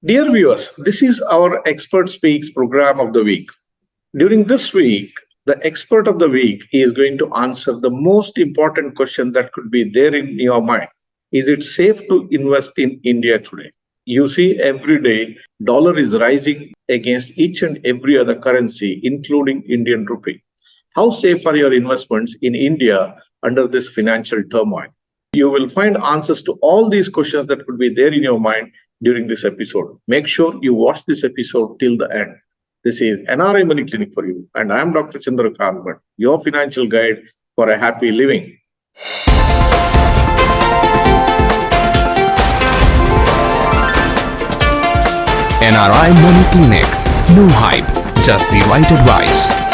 Dear viewers, this is our Expert Speaks program of the week. During this week, the expert of the week is going to answer the most important question that could be there in your mind. Is it safe to invest in India today? You see, every day, dollar is rising against each and every other currency, including Indian rupee. How safe are your investments in India under this financial turmoil? You will find answers to all these questions that could be there in your mind during this episode. Make sure you watch this episode till the end. This is NRI Money Clinic for you, and I am Dr. Chandrakant Bhatt, your financial guide for a happy living. NRI Money Clinic. No hype, just the right advice.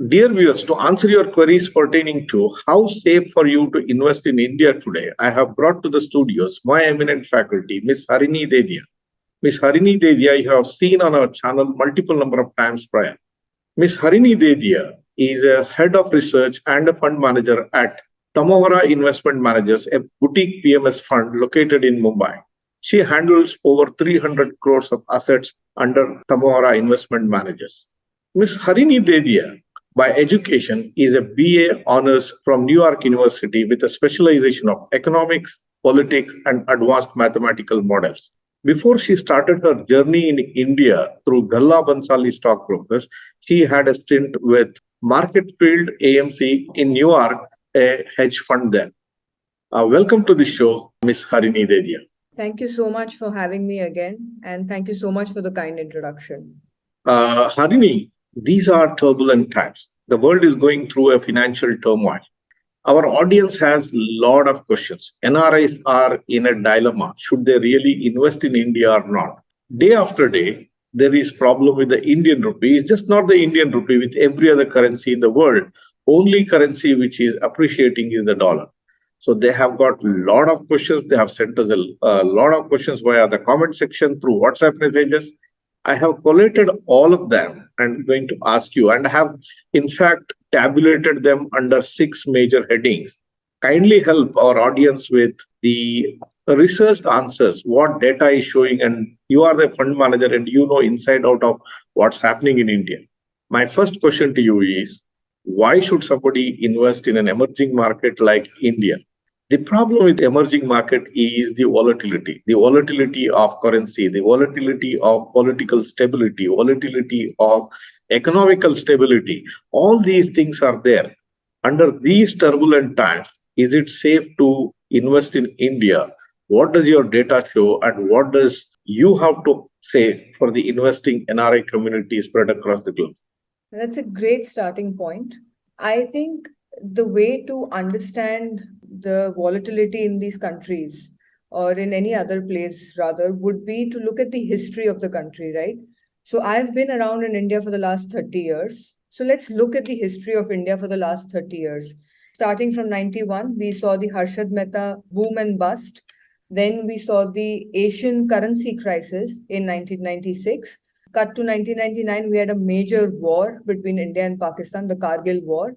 Dear viewers, to answer your queries pertaining to how safe for you to invest in India today, I have brought to the studios my eminent faculty, Miss Harini Dedhia. Miss Harini Dedhia, you have seen on our channel multiple number of times prior. Miss Harini Dedhia is a head of research and a fund manager at Tamovara Investment Managers, a boutique PMS fund located in Mumbai. She handles over 300 crores of assets under Tamovara Investment Managers. Ms. Harini Dedhia, by education, is a BA honors from New York University with a specialization of economics, politics, and advanced mathematical models. Before she started her journey in India through Galla Bansali stockbrokers, she had a stint with Marketfield AMC in New York, a hedge fund there. Welcome to the show, Ms. Harini Dedhia. Thank you so much for having me again, and thank you so much for the kind introduction. Harini, these are turbulent times. The world is going through a financial turmoil. Our audience has a lot of questions. NRIs are in a dilemma. Should they really invest in India or not? Day after day, there is problem with the Indian rupee. It's just not the Indian rupee, with every other currency in the world. Only currency which is appreciating is the dollar. So they have got a lot of questions. They have sent us a lot of questions via the comment section through WhatsApp messages. I have collated all of them and I'm going to ask you, and I have in fact tabulated them under 6 major headings. Kindly help our audience with the researched answers, what data is showing, and you are the fund manager and you know inside out of what's happening in India. My first question to you is, why should somebody invest in an emerging market like India? The problem with emerging market is the volatility of currency, the volatility of political stability, volatility of economical stability. All these things are there. Under these turbulent times, is it safe to invest in India? What does your data show, and what does you have to say for the investing NRI community spread across the globe? That's a great starting point. I think the way to understand the volatility in these countries, or in any other place rather, would be to look at the history of the country, right? So I've been around in India for the last 30 years. So let's look at the history of India for the last 30 years. Starting from 91, we saw the Harshad Mehta boom and bust. Then we saw the Asian currency crisis in 1996. Cut to 1999, we had a major war between India and Pakistan, the Kargil War.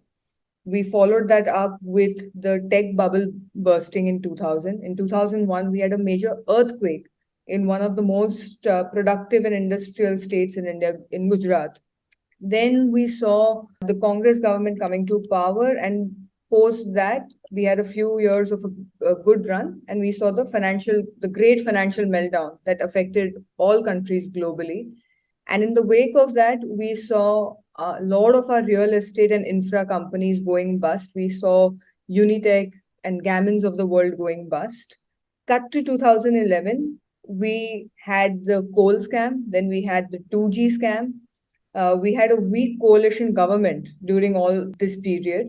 We followed that up with the tech bubble bursting in 2000. In 2001, we had a major earthquake in one of the most productive and industrial states in India, in Gujarat. Then we saw the Congress government coming to power, and post that, we had a few years of a good run, and we saw the great financial meltdown that affected all countries globally. And in the wake of that, we saw a lot of our real estate and infra companies going bust. We saw Unitech and Gammons of the world going bust. Cut to 2011, we had the coal scam, then we had the 2G scam. We had a weak coalition government during all this period.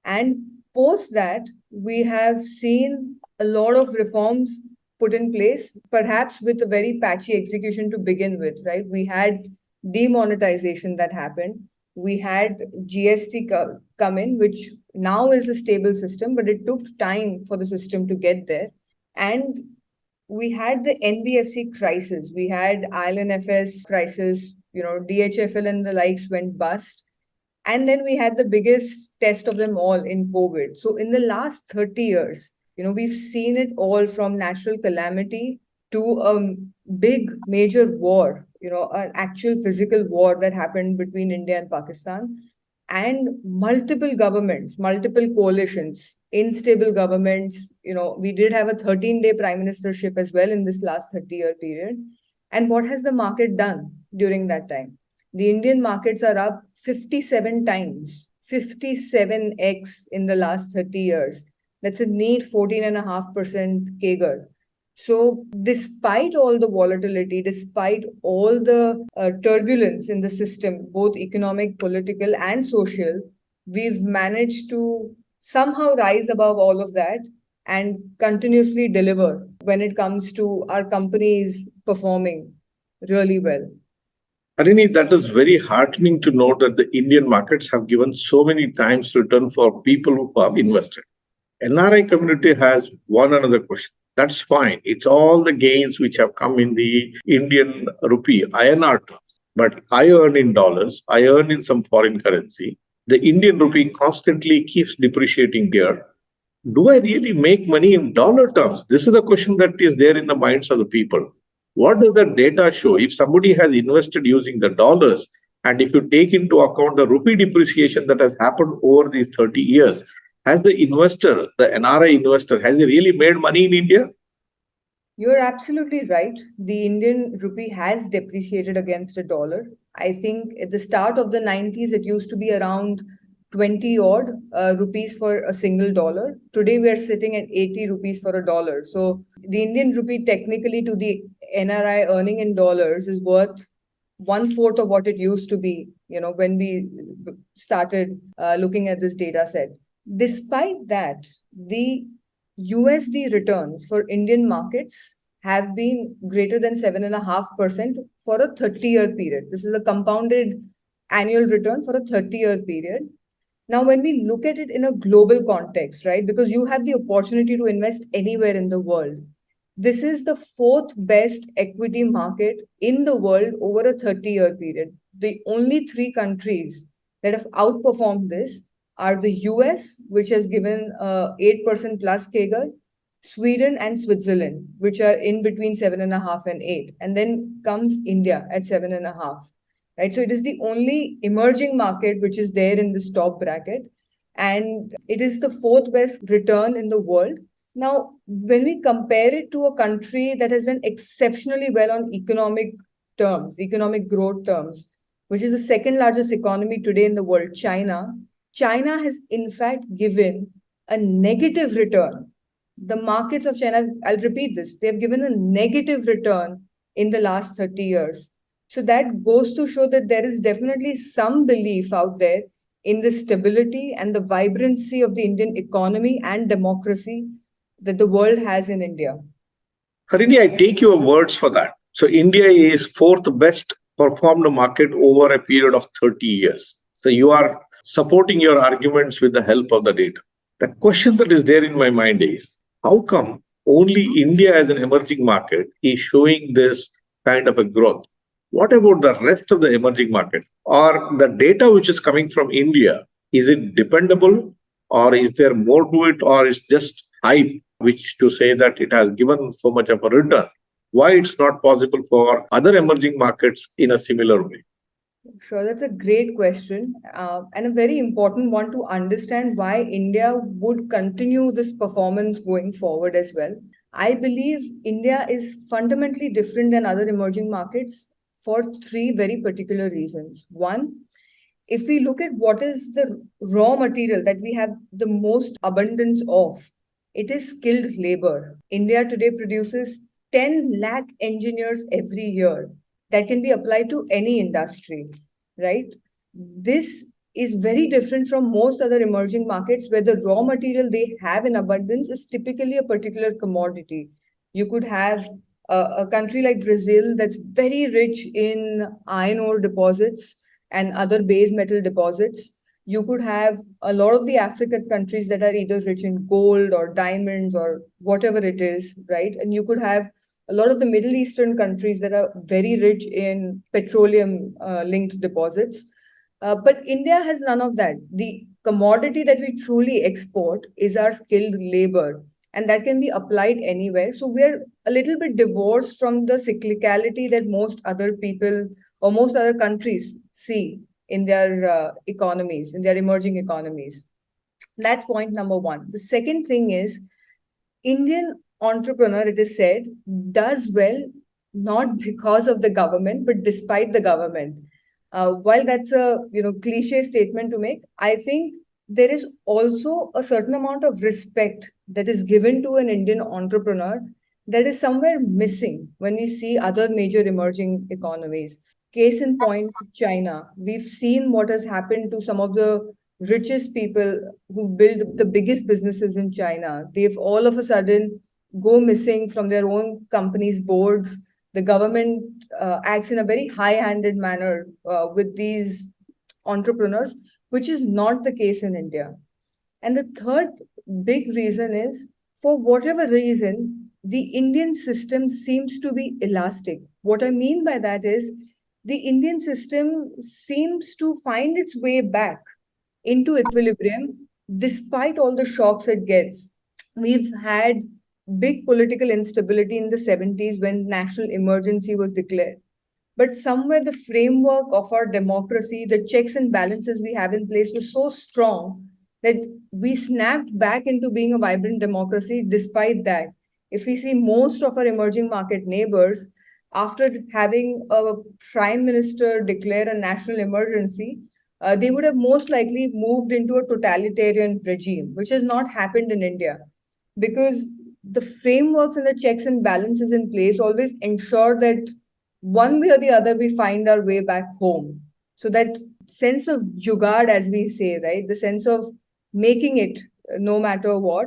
And post that, we have seen a lot of reforms put in place, perhaps with a very patchy execution to begin with, right? We had demonetization that happened. We had GST come in, which now is a stable system, but it took time for the system to get there. And we had the NBFC crisis. We had IL&FS crisis, DHFL and the likes went bust. And then we had the biggest test of them all in COVID. So in the last 30 years, we've seen it all from natural calamity to a big major war, an actual physical war that happened between India and Pakistan, and multiple governments, multiple coalitions, unstable governments. We did have a 13-day prime ministership as well in this last 30-year period. And what has the market done during that time? The Indian markets are up 57 times, 57x in the last 30 years. That's a neat 14.5% CAGR. So, despite all the volatility, despite all the turbulence in the system, both economic, political, and social, we've managed to somehow rise above all of that and continuously deliver when it comes to our companies performing really well. Harini, that is very heartening to know that the Indian markets have given so many times return for people who have invested. NRI community has one another question. That's fine. It's all the gains which have come in the Indian rupee, INR terms. But I earn in dollars, I earn in some foreign currency. The Indian rupee constantly keeps depreciating here. Do I really make money in dollar terms? This is the question that is there in the minds of the people. What does the data show? If somebody has invested using the dollars, and if you take into account the rupee depreciation that has happened over these 30 years, has the investor, the NRI investor, has he really made money in India? You're absolutely right. The Indian rupee has depreciated against a dollar. I think at the start of the 90s, it used to be around 20 odd rupees for a single dollar. Today, we are sitting at 80 rupees for a dollar. So the Indian rupee technically to the NRI earning in dollars is worth 1/4 of what it used to be, when we started looking at this data set. Despite that, the USD returns for Indian markets have been greater than 7.5% for a 30-year period. This is a compounded annual return for a 30-year period. Now, when we look at it in a global context, right, because you have the opportunity to invest anywhere in the world, this is the fourth best equity market in the world over a 30-year period. The only three countries that have outperformed this are the US, which has given 8% plus CAGR, Sweden and Switzerland, which are in between 7.5 and 8. And then comes India at 7.5. Right? So it is the only emerging market which is there in this top bracket. And it is the fourth best return in the world. Now, when we compare it to a country that has done exceptionally well on economic terms, economic growth terms, which is the second largest economy today in the world, China has in fact given a negative return. The markets of China, I'll repeat this, they have given a negative return in the last 30 years. So that goes to show that there is definitely some belief out there in the stability and the vibrancy of the Indian economy and democracy that the world has in India. Harini, I take your words for that. So India is fourth best performed market over a period of 30 years. So you are supporting your arguments with the help of the data. The question that is there in my mind is, how come only India as an emerging market is showing this kind of a growth? What about the rest of the emerging market? Or the data which is coming from India, is it dependable, or is there more to it, or is just hype, which to say that it has given so much of a return? Why it's not possible for other emerging markets in a similar way? Sure, that's a great question, and a very important one to understand why India would continue this performance going forward as well. I believe India is fundamentally different than other emerging markets for three very particular reasons. One, if we look at what is the raw material that we have the most abundance of, it is skilled labor. India today produces 10 lakh engineers every year that can be applied to any industry, right? This is very different from most other emerging markets where the raw material they have in abundance is typically a particular commodity. You could have a country like Brazil that's very rich in iron ore deposits and other base metal deposits. You could have a lot of the African countries that are either rich in gold or diamonds or whatever it is, right? And you could have a lot of the Middle Eastern countries that are very rich in petroleum linked deposits. But India has none of that. The commodity that we truly export is our skilled labor. and that can be applied anywhere. So we're a little bit divorced from the cyclicality that most other people or most other countries see in their economies, in their emerging economies. That's point number one. The second thing is Indian entrepreneur, it is said, does well not because of the government, but despite the government. While that's a cliche statement to make, I think there is also a certain amount of respect that is given to an Indian entrepreneur that is somewhere missing when we see other major emerging economies. Case in point, China. We've seen what has happened to some of the richest people who build the biggest businesses in China. They've all of a sudden go missing from their own companies' boards. The government acts in a very high-handed manner with these entrepreneurs, which is not the case in India. And the third big reason is, for whatever reason, the Indian system seems to be elastic. What I mean by that is, the Indian system seems to find its way back into equilibrium despite all the shocks it gets. We've had big political instability in the 70s when national emergency was declared. But somewhere the framework of our democracy, the checks and balances we have in place was so strong that we snapped back into being a vibrant democracy despite that. If we see most of our emerging market neighbors, after having a prime minister declare a national emergency, they would have most likely moved into a totalitarian regime, which has not happened in India because the frameworks and the checks and balances in place always ensure that one way or the other we find our way back home. So that sense of jugaad, as we say, right, the sense of making it no matter what,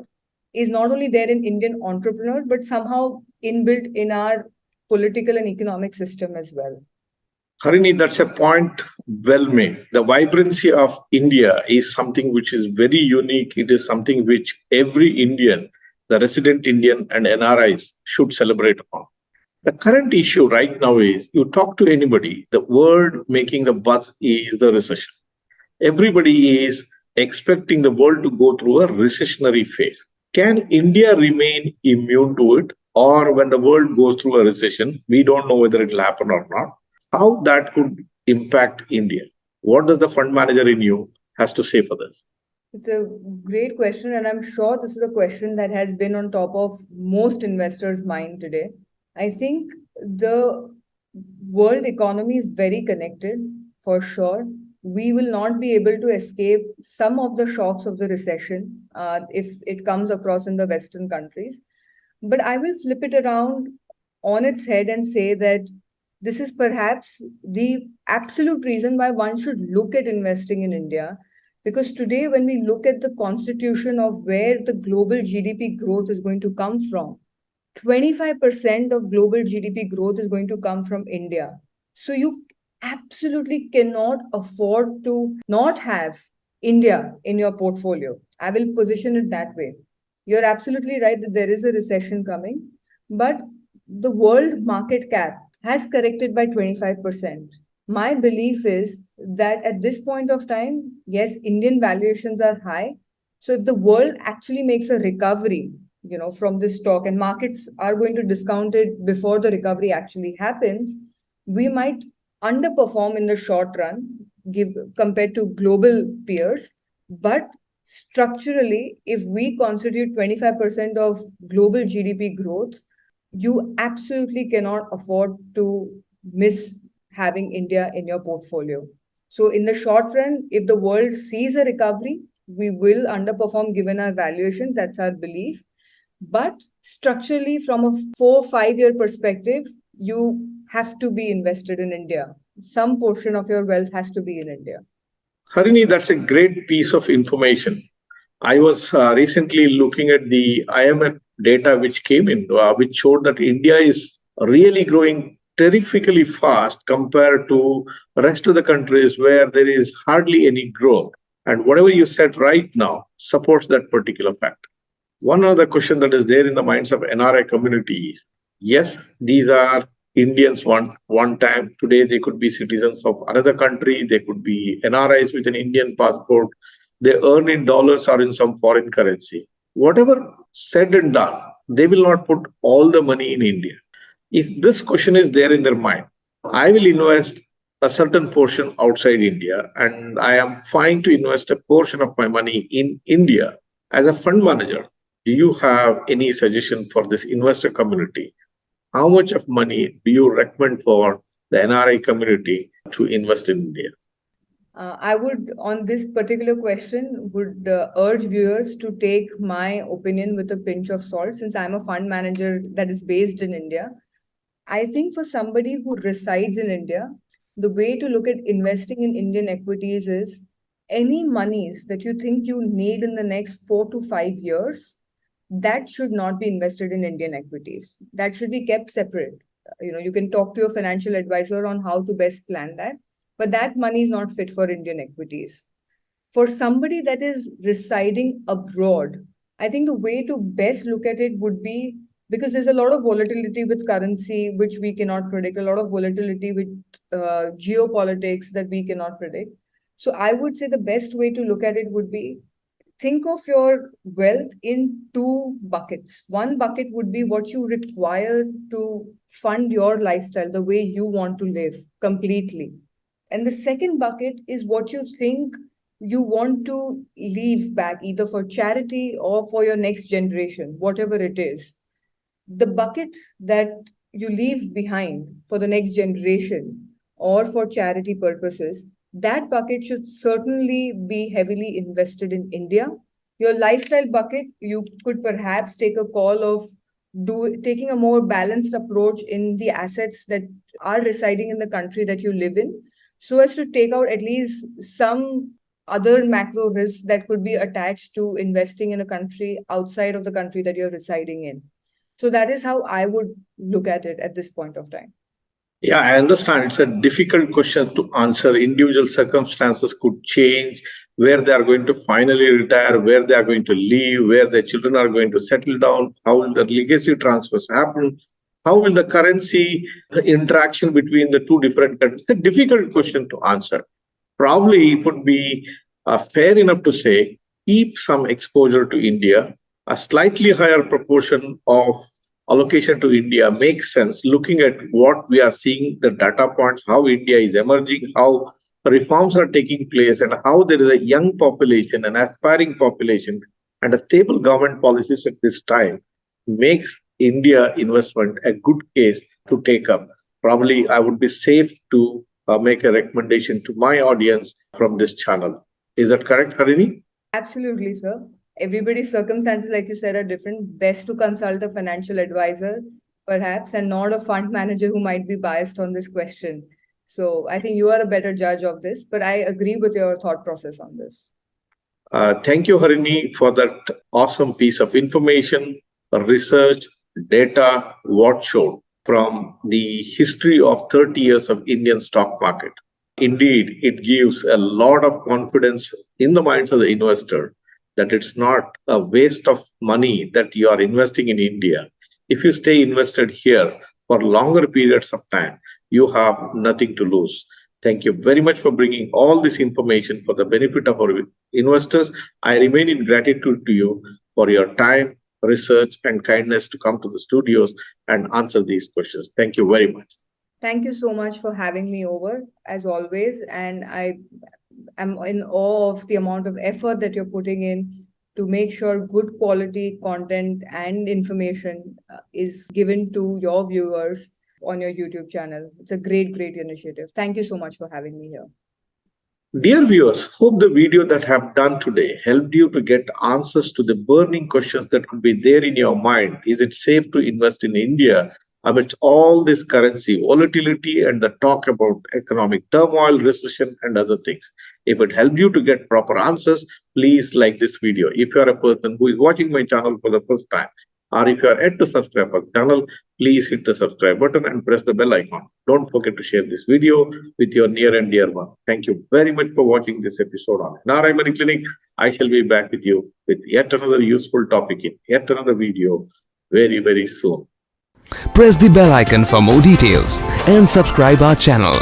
is not only there in Indian entrepreneur, but somehow inbuilt in our political and economic system as well. Harini, that's a point well made. The vibrancy of India is something which is very unique. It is something which every Indian, the resident Indian and NRIs should celebrate upon. The current issue right now is, you talk to anybody, the word making the buzz is the recession. Everybody is expecting the world to go through a recessionary phase. Can India remain immune to it? Or when the world goes through a recession, we don't know whether it will happen or not. How that could impact India? What does the fund manager in you has to say for this? It's a great question, and I'm sure this is a question that has been on top of most investors' mind today. I think the world economy is very connected, for sure. We will not be able to escape some of the shocks of the recession if it comes across in the Western countries. But I will flip it around on its head and say that this is perhaps the absolute reason why one should look at investing in India. Because today, when we look at the constitution of where the global GDP growth is going to come from, 25% of global GDP growth is going to come from India. So you absolutely cannot afford to not have India in your portfolio. I will position it that way. You're absolutely right that there is a recession coming, but the world market cap has corrected by 25%. My belief is that at this point of time, yes, Indian valuations are high. So if the world actually makes a recovery, from this stock, and markets are going to discount it before the recovery actually happens, we might underperform in the short run compared to global peers. But structurally, if we constitute 25% of global GDP growth, you absolutely cannot afford to miss having India in your portfolio. So in the short run, if the world sees a recovery, we will underperform given our valuations. That's our belief. But structurally, from a 4-5 year perspective, you have to be invested in India. Some portion of your wealth has to be in India. Harini, that's a great piece of information. I was recently looking at the IMF data which came in, which showed that India is really growing terrifically fast compared to the rest of the countries where there is hardly any growth. And whatever you said right now supports that particular fact. One other question that is there in the minds of NRI community is, yes, these are Indians one time. Today, they could be citizens of another country. They could be NRIs with an Indian passport. They earn in dollars or in some foreign currency. whatever said and done, they will not put all the money in India. If this question is there in their mind, I will invest a certain portion outside India, and I am fine to invest a portion of my money in India. As a fund manager, do you have any suggestion for this investor community? How much of money do you recommend for the NRI community to invest in India? I would, on this particular question, would urge viewers to take my opinion with a pinch of salt, since I'm a fund manager that is based in India. I think for somebody who resides in India, the way to look at investing in Indian equities is any monies that you think you need in the next 4 to 5 years, that should not be invested in Indian equities. That should be kept separate. You can talk to your financial advisor on how to best plan that, but that money is not fit for Indian equities. For somebody that is residing abroad, I think the way to best look at it would be, because there's a lot of volatility with currency, which we cannot predict, a lot of volatility with geopolitics that we cannot predict. So I would say the best way to look at it would be, think of your wealth in two buckets. One bucket would be what you require to fund your lifestyle, the way you want to live completely. And the second bucket is what you think you want to leave back, either for charity or for your next generation, whatever it is. The bucket that you leave behind for the next generation or for charity purposes, that bucket should certainly be heavily invested in India. Your lifestyle bucket, you could perhaps take a call of taking a more balanced approach in the assets that are residing in the country that you live in, so as to take out at least some other macro risks that could be attached to investing in a country outside of the country that you're residing in. So that is how I would look at it at this point of time. Yeah, I understand. It's a difficult question to answer. Individual circumstances could change, where they are going to finally retire, where they are going to live, where their children are going to settle down, how will the legacy transfers happen, how will the currency interaction between the two different countries. It's a difficult question to answer. Probably it would be fair enough to say, keep some exposure to India. A slightly higher proportion of allocation to India makes sense, looking at what we are seeing, the data points, how India is emerging, how reforms are taking place, and how there is a young population, an aspiring population, and a stable government policies at this time makes India investment a good case to take up. Probably I would be safe to make a recommendation to my audience from this channel. Is that correct, Harini? Absolutely, sir. Everybody's circumstances, like you said, are different. Best to consult a financial advisor, perhaps, and not a fund manager who might be biased on this question. So I think you are a better judge of this, but I agree with your thought process on this. Thank you, Harini, for that awesome piece of information, research, data, what showed from the history of 30 years of Indian stock market. Indeed, it gives a lot of confidence in the minds of the investor that it's not a waste of money that you are investing in India. If you stay invested here for longer periods of time, you have nothing to lose. Thank you very much for bringing all this information for the benefit of our investors. I remain in gratitude to you for your time, research, and kindness to come to the studios and answer these questions. Thank you very much. Thank you so much for having me over, as always. And I am in awe of the amount of effort that you're putting in to make sure good quality content and information is given to your viewers on your YouTube channel. It's a great, great initiative. Thank you so much for having me here. Dear viewers, hope the video that I have done today helped you to get answers to the burning questions that could be there in your mind. Is it safe to invest in India amidst all this currency volatility and the talk about economic turmoil, recession, and other things? If it helped you to get proper answers, please like this video. If you are a person who is watching my channel for the first time, or if you are yet to subscribe to the channel, please hit the subscribe button and press the bell icon. Don't forget to share this video with your near and dear one. Thank you very much for watching this episode on NRI Money Clinic. I shall be back with you with yet another useful topic in yet another video very, very soon. Press the bell icon for more details and subscribe our channel.